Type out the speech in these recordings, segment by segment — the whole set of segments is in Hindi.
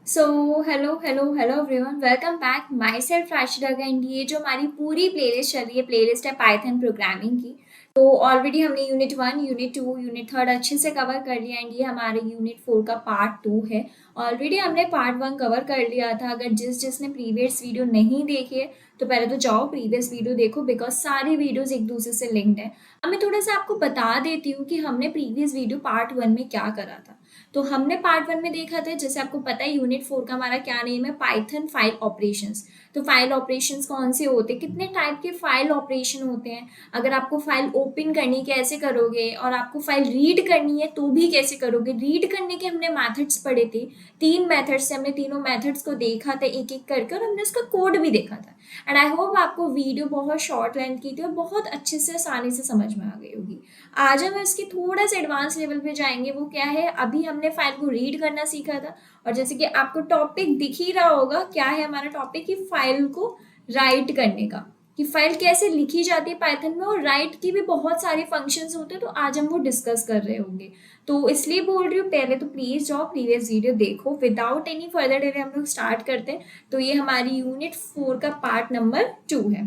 So hello hello hello everyone, welcome back. My self Rashida and ये जो हमारी पूरी प्लेलिस्ट चल रही है, प्लेलिस्ट है पाइथन प्रोग्रामिंग की। तो ऑलरेडी हमने यूनिट 1, यूनिट 2, यूनिट 3 अच्छे से कवर कर लिया एंड ये हमारे यूनिट 4 का पार्ट 2 है। ऑलरेडी हमने पार्ट 1 कवर कर लिया था। अगर जिसने प्रीवियस वीडियो नहीं देखी है तो पहले तो जाओ प्रीवियस वीडियो देखो, बिकॉज सारी वीडियोस एक दूसरे से लिंक्ड है। अब मैं थोड़ा सा आपको बता देती हूँ कि हमने प्रीवियस वीडियो पार्ट 1 में क्या करा था। तो हमने पार्ट 1 में देखा था, जैसे आपको पता है यूनिट 4 का हमारा क्या नेम है, पाइथन फाइल ऑपरेशंस। तो फाइल ऑपरेशंस कौन से होते हैं, कितने टाइप के फाइल ऑपरेशन होते हैं, अगर आपको फाइल ओपन करनी कैसे करोगे, और आपको फाइल रीड करनी है तो भी कैसे करोगे। रीड करने के हमने मेथड्स पढ़े थे, 3 मेथड्स से हमने तीनों मेथड्स को देखा था एक एक करके, और हमने उसका कोड भी देखा था। एंड आई होप आपको वीडियो बहुत शॉर्ट लेंथ की थी और बहुत अच्छे से आसानी से समझ में आ गई होगी। आज हम इसके थोड़ा सा एडवांस लेवल पे जाएंगे। वो क्या है, अभी हमने फाइल को रीड करना सीखा था, और जैसे कि आपको टॉपिक दिख ही रहा होगा, क्या है हमारा टॉपिक, कि फाइल को राइट करने का, कि फाइल कैसे लिखी जाती है पाइथन में, और राइट की भी बहुत सारे फंक्शंस होते हैं। तो आज हम वो डिस्कस कर रहे होंगे। तो इसलिए बोल रही हूँ, पहले तो प्लीज जाओ प्रीवियस वीडियो देखो। विदाउट एनी फर्दर डिले हम लोग स्टार्ट करते हैं। तो ये हमारी यूनिट 4 का पार्ट नंबर 2 है,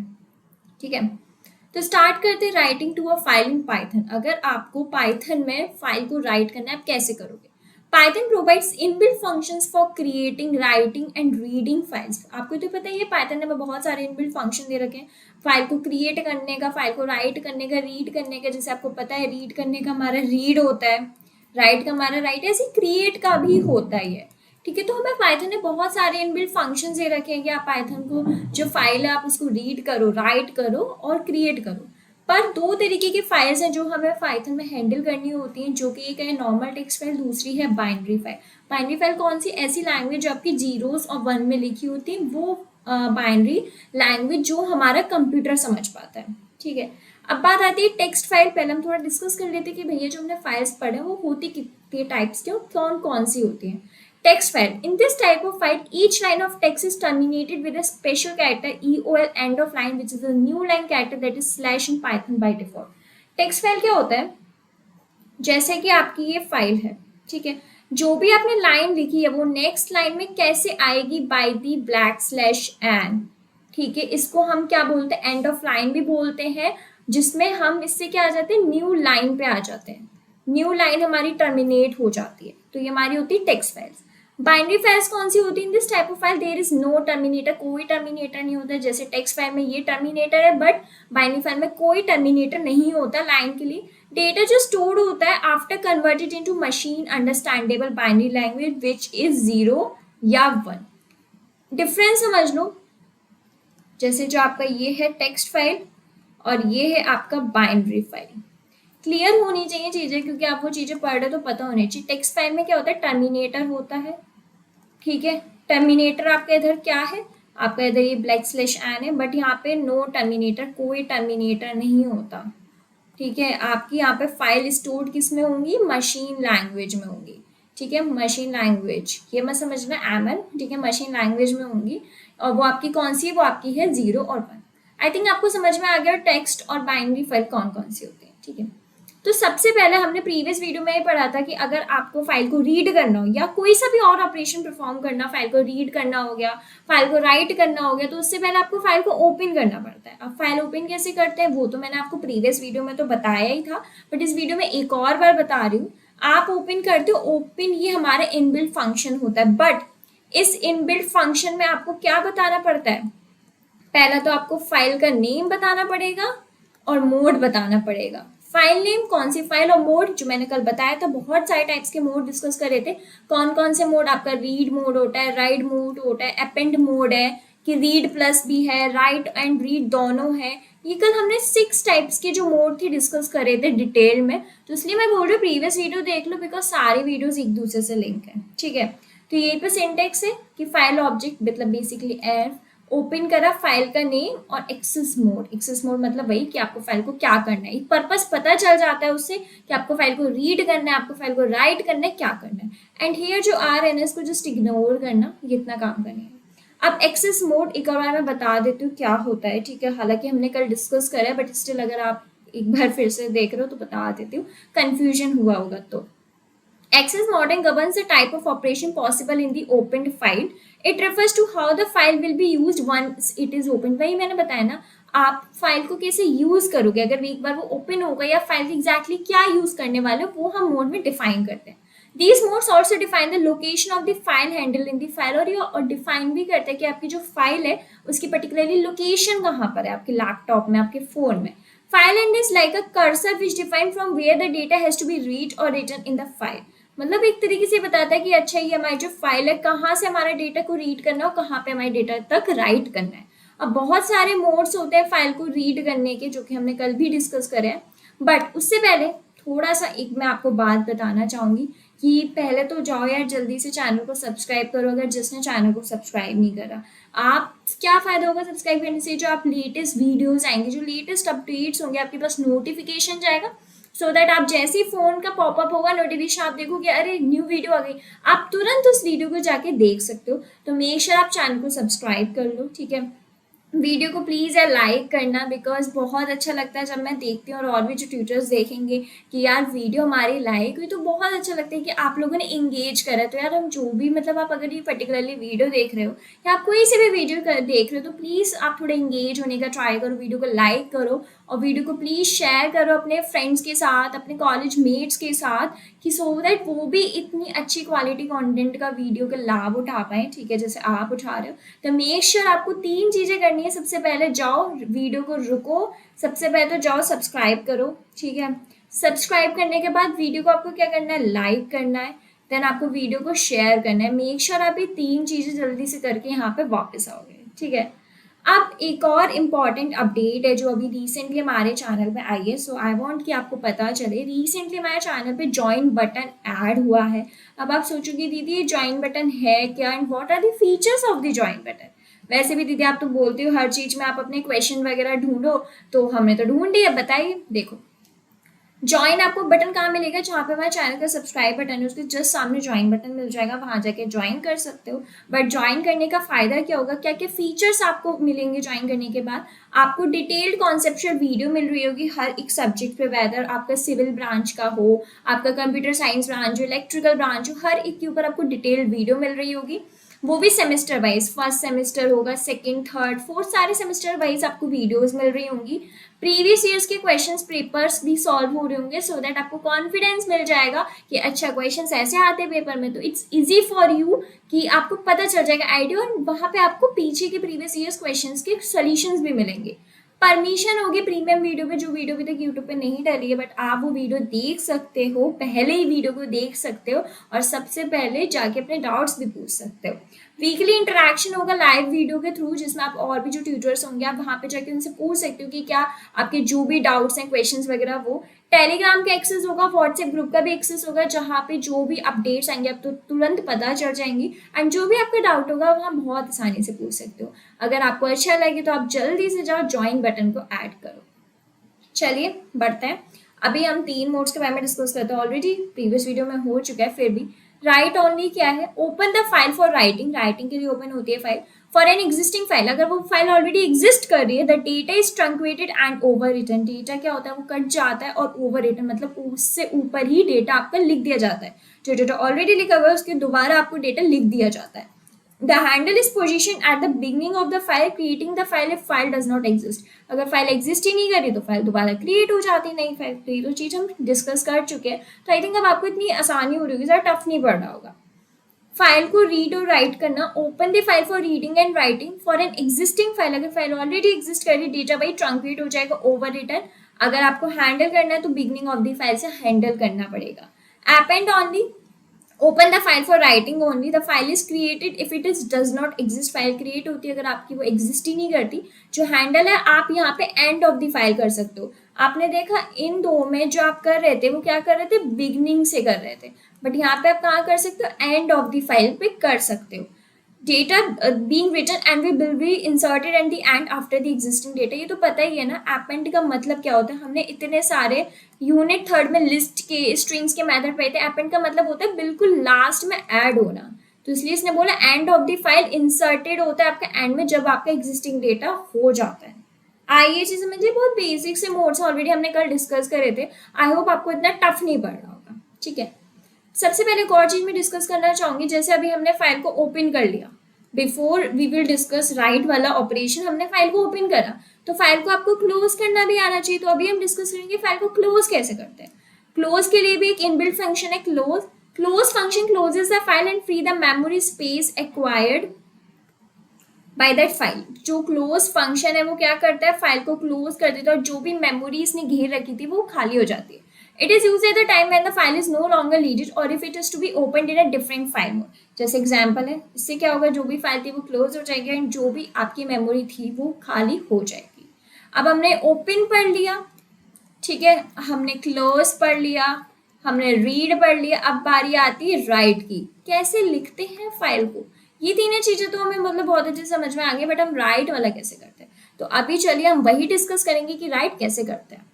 ठीक है। तो स्टार्ट करते हैं writing to a file in Python. अगर आपको पाइथन में फाइल को राइट करना है, आप कैसे करोगे। Python provides inbuilt functions for creating, writing and reading files. आपको तो पता ही है पाइथन में बहुत सारे इनबिल्ट फंक्शन दे रखे हैं, फाइल को क्रिएट करने का, फाइल को राइट करने का, रीड करने का। जैसे आपको पता है रीड करने का हमारा रीड होता है, राइट का हमारा राइट, ऐसे क्रिएट का भी होता ही है, ठीक है। तो हमें पाइथन में बहुत सारे इनबिल्ट फंक्शन दे रखे हैं कि आप पाइथन को जो फाइल है आप उसको रीड करो, राइट करो और क्रिएट करो। पर दो तरीके की फाइल्स हैं जो हमें पाइथन में हैंडल करनी होती हैं, जो कि एक है नॉर्मल टेक्स्ट फाइल, दूसरी है बाइनरी फाइल। बाइनरी फाइल कौन सी, ऐसी लैंग्वेज जो आपकी जीरोस और 1 में लिखी होती है, वो बाइनरी लैंग्वेज जो हमारा कंप्यूटर समझ पाता है, ठीक है। अब बात आती है टेक्स्ट फाइल। पहले हम थोड़ा डिस्कस कर लेते हैं कि भैया जो हमने फाइल्स पढ़े वो होती कितने टाइप्स की और कौन कौन सी होती हैं। Text file. In this type of file, each line of text is terminated with a special character EOL end of line, which is a new line character that is slash in Python by default. Text file क्या होता है, जैसे कि आपकी ये फाइल है, ठीक है। जो भी आपने लाइन लिखी है वो नेक्स्ट लाइन में कैसे आएगी, by the backslash N, ठीक है। इसको हम क्या बोलते हैं, एंड ऑफ लाइन भी बोलते हैं, जिसमें हम इससे क्या आ जाते हैं, न्यू लाइन पे आ जाते हैं। न्यू लाइन हमारी टर्मिनेट हो जाती है। तो ये हमारी होती है टेक्स्ट फाइल्स। बाइनरी फाइल्स कौन सी होती है, in this type of file there is no terminator, कोई टर्मिनेटर नहीं होता। जैसे टेक्स्ट फाइल में ये टर्मिनेटर है, बट बाइनरी फाइल में कोई टर्मिनेटर नहीं होता लाइन के लिए। डेटा जो स्टोर होता है after converted into machine understandable binary language which is 0 या 1। डिफरेंस समझ लो, जैसे जो आपका ये है टेक्स्ट फाइल और ये है आपका बाइनरी फाइल। क्लियर होनी चाहिए चीजें, क्योंकि आप वो चीजें पढ़ रहे तो पता होनी चाहिए। टेक्स्ट फाइल में क्या होता है, टर्मिनेटर होता है, ठीक है। टर्मिनेटर आपका इधर क्या है, आपका इधर ये ब्लैक स्लैश एन है, बट यहाँ पे नो टर्मिनेटर, कोई टर्मिनेटर नहीं होता, ठीक है। आपकी यहाँ पे फाइल स्टोर्ड किस में होंगी, मशीन लैंग्वेज में होंगी, ठीक है। मशीन लैंग्वेज ये मत समझना एमएल, ठीक है, मशीन लैंग्वेज में होंगी। और वो आपकी कौन सी है, वो आपकी है 0 और 1। आई थिंक आपको समझ में आ गया टेक्स्ट और बाइनरी फाइल कौन कौन सी होती है, ठीक है। तो सबसे पहले हमने प्रीवियस वीडियो में पढ़ा था कि अगर आपको फाइल को रीड करना हो या कोई सा भी और ऑपरेशन परफॉर्म करना, फाइल को रीड करना हो गया, फाइल को राइट करना हो गया, तो उससे पहले आपको फाइल को ओपन करना पड़ता है। अब फाइल ओपन कैसे करते हैं वो तो मैंने आपको प्रीवियस वीडियो में तो बताया ही था, बट इस वीडियो में एक और बार बता रही हूँ। आप ओपन करते हो, ओपन ये हमारा इनबिल्ट फंक्शन होता है, बट इस इनबिल्ट फंक्शन में आपको क्या बताना पड़ता है, पहला तो आपको फाइल का नेम बताना पड़ेगा और मोड बताना पड़ेगा। फाइल नेम कौन सी फाइल, और मोड जो मैंने कल बताया था, बहुत सारे टाइप्स के मोड डिस्कस कर रहे थे। कौन कौन से मोड, आपका रीड मोड होता है, राइट मोड होता है, अपेंड मोड है, कि रीड प्लस भी है, राइट एंड रीड दोनों है। ये कल हमने 6 टाइप्स के जो मोड थी डिस्कस कर रहे थे डिटेल में। तो इसलिए मैं बोल रही हूँ प्रीवियस वीडियो देख लो, बिकॉज सारी वीडियोज एक दूसरे से लिंक है, ठीक है। तो यही पे सिंटेक्स है कि फाइल ऑब्जेक्ट मतलब बेसिकली एफ, ओपन करा, फाइल का नेम और एक्सेस मोड। एक्सेस मोड मतलब वही कि आपको फाइल को क्या करना है, पर्पस पता चल जाता है उससे कि आपको फाइल को रीड करना है, आपको फाइल को राइट करना है, क्या करना है। एंड हियर जो आर एन एस को जस्ट इग्नोर करना, ये इतना काम करना है। अब एक्सेस मोड एक और बार मैं बता देती हूँ क्या होता है, ठीक है। हालांकि हमने कल डिस्कस करा है, बट स्टिल अगर आप एक बार फिर से देख रहे हो तो बता देती हूँ, कंफ्यूजन हुआ होगा तो। Access modern governs the type of operation possible in the opened file. It refers to how the file will be used once it is opened. वही मैंने बताया ना, आप फाइल को कैसे यूज करोगे अगर एक बार वो ओपन होगा, या फाइल एग्जैक्टली क्या यूज करने वाले हो वो हम मोड में डिफाइन करते हैं. These modes also define the location of the file handle in the file, और ये डिफाइन भी करते हैं कि आपकी जो फाइल है उसकी पर्टिकुलरली लोकेशन कहाँ पर है, आपके लैपटॉप में, आपके फोन में. File handle is like a cursor which define from where the data has to be read or written in the file. मतलब एक तरीके से बताता है कि अच्छा ये हमारी जो फाइल है कहाँ से हमारे डेटा को रीड करना है और कहाँ पे हमारे डेटा तक राइट करना है. अब बहुत सारे मोड्स होते हैं फाइल को रीड करने के, जो कि हमने कल भी डिस्कस करे हैं. बट उससे पहले थोड़ा सा एक मैं आपको बात बताना चाहूँगी कि पहले तो जाओ यार जल्दी से चैनल को सब्सक्राइब करो, अगर जिसने चैनल को सब्सक्राइब नहीं करा. आप क्या फ़ायदा होगा सब्सक्राइब करने से, जो आप लेटेस्ट वीडियोस आएंगे, जो लेटेस्ट अपडेट्स होंगे आपके पास नोटिफिकेशन जाएगा, सो दैट आप जैसे ही फोन का पॉपअप होगा नोटिफिकेशन आप देखोगे अरे न्यू वीडियो आ गई, आप तुरंत उस वीडियो को जाके देख सकते हो. तो मेक श्योर आप चैनल को सब्सक्राइब कर लो, ठीक है. वीडियो को प्लीज़ यार लाइक करना, बिकॉज बहुत अच्छा लगता है जब मैं देखती हूँ और भी जो ट्यूटर्स देखेंगे कि यार वीडियो हमारी लाइक हुई, तो बहुत अच्छा लगता है कि आप लोगों ने इंगेज करा. तो यार हम जो भी मतलब आप अगर ये पर्टिकुलरली वीडियो देख रहे हो या आप कोई से भी वीडियो देख रहे हो, तो प्लीज़ आप थोड़ा इंगेज होने का ट्राई करो, वीडियो को लाइक करो और वीडियो को प्लीज़ शेयर करो अपने फ्रेंड्स के साथ, अपने कॉलेज मेट्स के साथ, कि सो दैट वो भी इतनी अच्छी क्वालिटी कंटेंट का वीडियो का लाभ उठा पाए, ठीक है, जैसे आप उठा रहे हो. तो मेक श्योर आपको 3 चीज़ें करनी है. सबसे पहले जाओ वीडियो को रुको, सबसे पहले तो जाओ सब्सक्राइब करो, ठीक है. सब्सक्राइब करने के बाद वीडियो को आपको क्या करना है, लाइक करना है, देन आपको वीडियो को शेयर करना है. मेक श्योर आप ये 3 चीज़ें जल्दी से करके यहाँ पे वापस आओगे, ठीक है. अब एक और इम्पॉर्टेंट अपडेट है जो अभी रिसेंटली हमारे चैनल पे आई है. सो आई वांट कि आपको पता चले, रिसेंटली हमारे चैनल पे ज्वाइन बटन ऐड हुआ है. अब आप सोचोगे दीदी ये ज्वाइन बटन है क्या and what are the features of the join button. वैसे भी दीदी आप तो बोलते हो हर चीज़ में आप अपने क्वेश्चन वगैरह ढूंढो, तो हमने तो ढूंढ लिया. बताइए, देखो ज्वाइन आपको बटन कहाँ मिलेगा, जहाँ पे हमारे चैनल का सब्सक्राइब बटन है उसके जस्ट सामने ज्वाइन बटन मिल जाएगा, वहाँ जाके ज्वाइन कर सकते हो. बट ज्वाइन करने का फ़ायदा क्या होगा, क्या क्या फीचर्स आपको मिलेंगे ज्वाइन करने के बाद. आपको डिटेल्ड कॉन्सेप्चुअल वीडियो मिल रही होगी हर एक सब्जेक्ट पे, वेदर आपका सिविल ब्रांच का हो, आपका कंप्यूटर साइंस ब्रांच हो, इलेक्ट्रिकल ब्रांच हो, हर एक के ऊपर आपको डिटेल्ड वीडियो मिल रही होगी. वो भी सेमेस्टर वाइज, फर्स्ट सेमेस्टर होगा, सेकंड, थर्ड, फोर्थ, सारे सेमेस्टर वाइज आपको वीडियोस मिल रही होंगी. प्रीवियस ईयर्स के क्वेश्चंस पेपर्स भी सॉल्व हो रहे होंगे, सो दैट आपको कॉन्फिडेंस मिल जाएगा कि अच्छा क्वेश्चंस ऐसे आते हैं पेपर में, तो इट्स इजी फॉर यू कि आपको पता चल जाएगा आइडिया, और वहाँ पे आपको पीछे के प्रीवियस ईयर्स क्वेश्चंस के सॉल्यूशंस भी मिलेंगे. परमिशन होगी प्रीमियम वीडियो पे, जो वीडियो अभी तक यूट्यूब पे नहीं डली है, बट आप वो वीडियो देख सकते हो, पहले ही वीडियो को देख सकते हो और सबसे पहले जाके अपने डाउट्स भी पूछ सकते हो. वीकली इंटरेक्शन होगा लाइव वीडियो के थ्रू, जिसमें आप और भी जो ट्यूटर्स होंगे आप वहाँ पे जाके उनसे पूछ सकते हो कि क्या आपके जो भी डाउट्स हैं, क्वेश्चंस वगैरह. वो टेलीग्राम का एक्सेस होगा, व्हाट्सएप ग्रुप का भी एक्सेस होगा, जहाँ पे जो भी अपडेट्स आएंगे आप तो तुरंत पता चल जाएंगी, एंड जो भी आपका डाउट होगा वहाँ बहुत आसानी से पूछ सकते हो. अगर आपको अच्छा लगे तो आप जल्दी से जाओ ज्वाइन बटन को ऐड करो. चलिए बढ़ते हैं. अभी हम 3 मोड्स के बारे में डिस्कस करते हैं, ऑलरेडी प्रीवियस वीडियो में हो चुका है, फिर भी राइट ओनली क्या है, open the file for writing. Writing के लिए ओपन होती है file. For an existing file, अगर वो फाइल ऑलरेडी एग्जिस्ट कर रही है, the data is truncated and overwritten. Data क्या होता है, वो कट जाता है, और ओवर रिटन मतलब उससे ऊपर ही डेटा आपका लिख दिया जाता है. जो डेटा ऑलरेडी लिखा हुआ है उसके दोबारा आपको डेटा लिख दिया जाता है. The handle is positioned at the beginning of the file, creating the file if file does not exist. अगर फाइल एग्जिस्ट ही नहीं करी तो फाइल दोबारा क्रिएट हो जाती, नहीं फाइल. तो ये तो चीज़ हम डिस्कस कर चुके हैं, तो आई थिंक अब आपको इतनी आसानी हो रही होगी, ज़्यादा टफ नहीं पड़ रहा होगा. फाइल को रीड और राइट करना, open the file for reading and writing. For an existing file, अगर फाइल ऑलरेडी एग्जिस्ट कर रही, डेटा बाई ट्रंकेट हो जाएगा, ओवर रिटन. अगर आपको हैंडल करना है तो बिगनिंग ऑफ द फाइल से हैंडल करना पड़ेगा. append only, open the file for writing only. The file is created if it is does not exist. File create होती है अगर आपकी वो एग्जिस्ट ही नहीं करती. जो हैंडल है आप यहाँ पे एंड ऑफ द फाइल कर सकते हो. आपने देखा इन दो में जो आप कर रहे थे वो क्या कर रहे थे, बिगनिंग से कर रहे थे, बट यहाँ पे आप कहाँ कर सकते हो, एंड ऑफ द फाइल पे कर सकते हो. Data being written and we will be inserted at the end after the existing data. ये तो पता ही है ना append का मतलब क्या होता है. हमने इतने सारे यूनिट 3 में लिस्ट के स्ट्रिंग्स के मेथड पढ़े थे. append का मतलब होता है बिल्कुल लास्ट में ऐड होना, तो इसलिए इसने बोला end of the file inserted होता है आपका एंड में जब आपका एग्जिस्टिंग डेटा हो जाता है. आइए चीज समझिए, बहुत बेसिक से मोड्स ऑलरेडी हमने कल डिस्कस करे थे. आई होप आपको इतना टफ नहीं पड़ रहा होगा, ठीक है. सबसे पहले एक और चीज मैं डिस्कस करना चाहूंगी, जैसे अभी हमने फाइल को ओपन कर लिया, before we will discuss write वाला ऑपरेशन, हमने फाइल को ओपन करा, तो फाइल को आपको क्लोज करना भी आना चाहिए। तो अभी हम डिस्कस करेंगे फाइल को क्लोज कैसे करते हैं। क्लोज के लिए भी एक इनबिल्ट फंक्शन है close. Close function closes the file and free the memory space acquired by that file. जो क्लोज फंक्शन है वो क्या करता है, फाइल को क्लोज कर देता है और जो भी मेमोरी इसने घेर रखी थी वो खाली हो जाती है। It is used at the time when the file is no longer needed और if it is to be opened in a different file mode. जैसे एग्जांपल है, इससे क्या होगा, जो भी फाइल थी वो क्लोज हो जाएगी एंड जो भी आपकी मेमोरी थी वो खाली हो जाएगी। अब हमने ओपन पढ़ लिया, ठीक है, हमने क्लोज पढ़ लिया, हमने रीड पढ़ लिया, अब बारी आती है राइट की। कैसे लिखते हैं फाइल को, ये तीनों चीजें तो हमें मतलब बहुत अच्छे से समझ में आ गई, बट हम राइट वाला कैसे करते हैं, तो अभी चलिए हम वही डिस्कस करेंगे कि राइट कैसे करते हैं।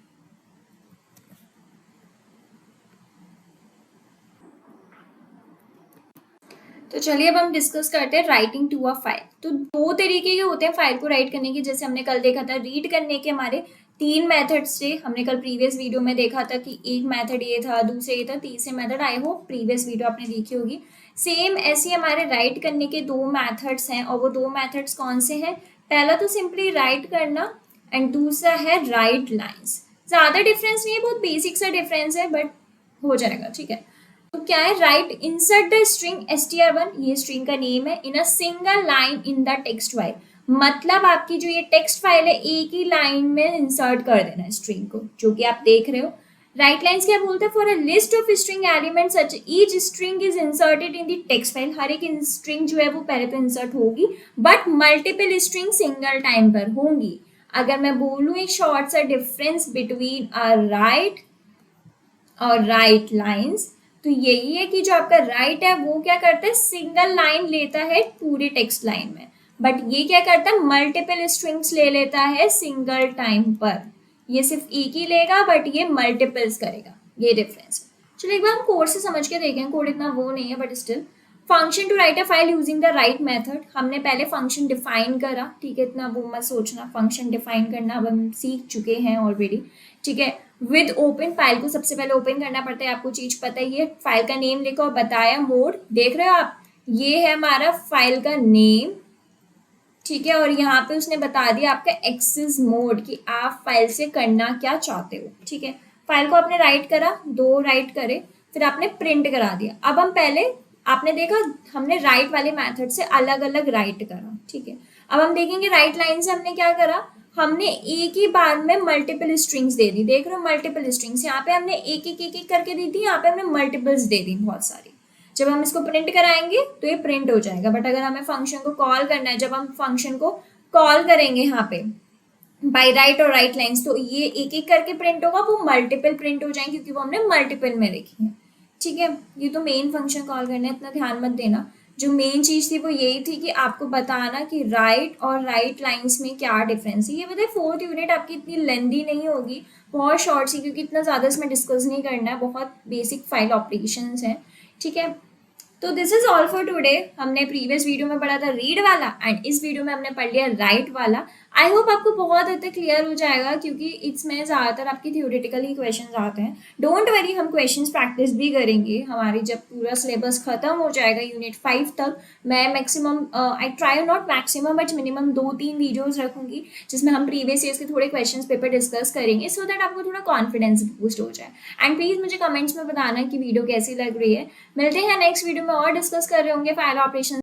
तो चलिए अब हम डिस्कस करते हैं राइटिंग टू अ फाइल। तो दो तरीके के होते हैं फाइल को राइट करने के, जैसे हमने कल देखा था रीड करने के हमारे तीन मेथड्स थे। हमने कल प्रीवियस वीडियो में देखा था कि एक मेथड ये था, दूसरे ये था, तीसरे method I hope previous video आपने देखी होगी। सेम ऐसे हमारे राइट करने के दो मेथड्स हैं, और वो दो मेथड्स कौन से हैं, पहला तो सिंपली राइट करना एंड दूसरा है राइट लाइन्स। ज़्यादा डिफरेंस नहीं है, बहुत बेसिक सा डिफरेंस है, बट हो जाएगा, ठीक है। तो क्या है, right insert the string str1, ये स्ट्रिंग का नेम है, in a single line in the text file. मतलब आपकी जो ये टेक्स्ट फाइल है एक ही लाइन में इंसर्ट कर देना है स्ट्रिंग को, जो कि आप देख रहे हो। राइट लाइन्स क्या बोलते हैं, for a list of string element such each string is inserted in the text file. हर एक स्ट्रिंग जो है वो पहले तो इंसर्ट होगी, but multiple string single time पर होंगी। अगर मैं बोलूँ एक शॉर्ट सा डिफरेंस बिटवीन अ राइट और राइट लाइन्स, तो यही है कि जो आपका राइट है वो क्या करता है, सिंगल लाइन लेता है पूरे टेक्स्ट लाइन में, बट ये क्या करता है, मल्टीपल स्ट्रिंग्स ले लेता है सिंगल टाइम पर। ये सिर्फ एक ही लेगा बट ये मल्टीपल्स करेगा, ये डिफरेंस है। चलो एक बार हम कोड से समझ के देखें, कोड इतना वो नहीं है but still. Function to write a file using the write method, हमने पहले फंक्शन डिफाइन करा, ठीक है, इतना वो मत सोचना, फंक्शन डिफाइन करना अब हम सीख चुके हैं ऑलरेडी, ठीक है। विद ओपन, फाइल को सबसे पहले ओपन करना पड़ता है, आपको चीज पता ही है। फाइल का नेम लिखो और बताया मोड, देख रहे हो आप, ये है हमारा फाइल का नेम, ठीक है, और यहाँ पे उसने बता दिया आपका एक्सेस मोड कि आप फाइल से करना क्या चाहते हो, ठीक है। फाइल को आपने राइट करा, दो राइट करे, फिर आपने प्रिंट करा दिया। अब हम पहले, आपने देखा हमने राइट वाले मेथड से अलग अलग राइट करा, ठीक है। अब हम देखेंगे राइट लाइन से हमने क्या करा, हमने एक ही बार में मल्टीपल स्ट्रिंग्स दे दी, देख रहे हो मल्टीपल स्ट्रिंग्स, यहाँ पे हमने एक एक करके दी थी, यहाँ पे हमने मल्टीपल्स दे दी बहुत सारी। जब हम इसको प्रिंट कराएंगे तो ये प्रिंट हो जाएगा, बट अगर हमें फंक्शन को कॉल करना है, जब हम फंक्शन को कॉल करेंगे यहाँ पे बाय राइट और राइट लाइन्स, तो ये एक एक करके प्रिंट होगा, वो मल्टीपल प्रिंट हो जाएंगे क्योंकि वो हमने मल्टीपल में लिखी है, ठीक है। ये तो मेन फंक्शन कॉल करना है, इतना ध्यान मत देना। जो मेन चीज थी वो यही थी कि आपको बताना कि राइट और राइट लाइन्स में क्या डिफरेंस है। ये बताए फोर्थ यूनिट आपकी इतनी लेंदी नहीं होगी, बहुत शॉर्ट सी, क्योंकि इतना ज़्यादा इसमें डिस्कस नहीं करना है, बहुत बेसिक फाइल ऑपरेशंस हैं, ठीक है। तो this is all for today. हमने प्रीवियस वीडियो में पढ़ा था रीड वाला एंड इस वीडियो में हमने पढ़ लिया राइट वाला। आई होप आपको बहुत हद तक क्लियर हो जाएगा, क्योंकि इसमें ज़्यादातर आपके थियोरेटिकल ही क्वेश्चन आते हैं। डोंट वरी, हम क्वेश्चंस प्रैक्टिस भी करेंगे, हमारी जब पूरा सिलेबस खत्म हो जाएगा यूनिट 5 तक। मैं maximum, I try not maximum but minimum 2-3 videos रखूंगी जिसमें हम प्रीवियस ईयर्स के थोड़े क्वेश्चन पेपर डिस्कस करेंगे, सो दैट आपको थोड़ा कॉन्फिडेंस बूस्ट हो जाए। एंड प्लीज़ मुझे कमेंट्स में बताना कि वीडियो कैसी लग रही है। मिलते हैं नेक्स्ट वीडियो में और डिस्कस कर रहे होंगे फाइल ऑपरेशन।